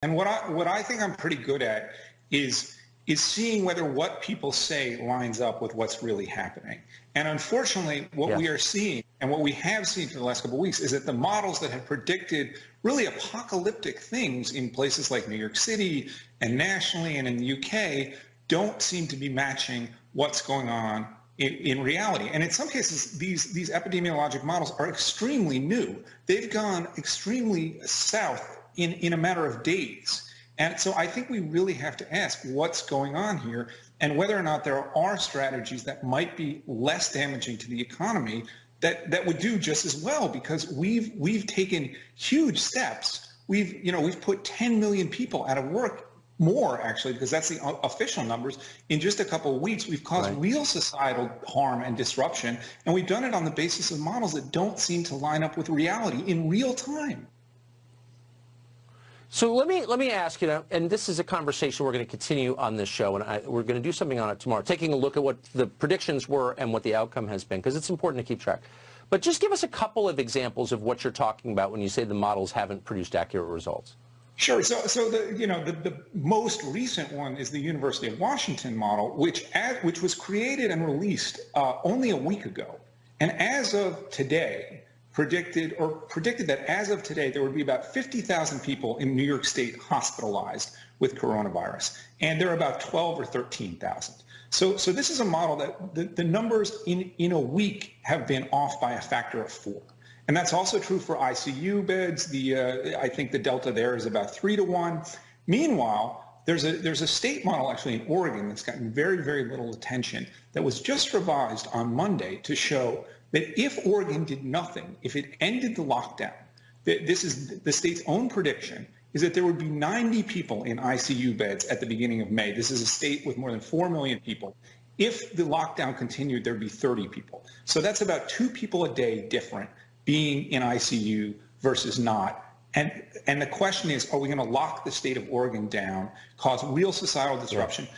And what I think I'm pretty good at is seeing whether what people say lines up with what's really happening. And unfortunately, what we are seeing and what we have seen for the last couple of weeks is that the models that have predicted really apocalyptic things in places like New York City and nationally and in the UK don't seem to be matching what's going on in reality. And in some cases, these epidemiologic models are extremely new. They've gone extremely south in a matter of days. And so I think we really have to ask what's going on here and whether or not there are strategies that might be less damaging to the economy that would do just as well, because we've taken huge steps. We've put 10 million people out of work, more actually, because that's the official numbers. In just a couple of weeks, we've caused real societal harm and disruption, and we've done it on the basis of models that don't seem to line up with reality in real time. So let me ask you, and this is a conversation we're going to continue on this show, and we're going to do something on it tomorrow, taking a look at what the predictions were and what the outcome has been, because it's important to keep track. But just give us a couple of examples of what you're talking about when you say the models haven't produced accurate results. Sure. So the most recent one is the University of Washington model, which was created and released only a week ago, and as of today, predicted that as of today, there would be about 50,000 people in New York State hospitalized with coronavirus, and there are about 12 or 13,000. So this is a model that the numbers in a week have been off by a factor of 4. And that's also true for ICU beds. I think the delta there is about 3 to 1. Meanwhile, there's a state model actually in Oregon that's gotten very, very little attention that was just revised on Monday to show that if Oregon did nothing, if it ended the lockdown, this is the state's own prediction, is that there would be 90 people in ICU beds at the beginning of May. This is a state with more than 4 million people. If the lockdown continued, there'd be 30 people. So that's about 2 people a day different being in ICU versus not. And the question is, are we going to lock the state of Oregon down, cause real societal disruption,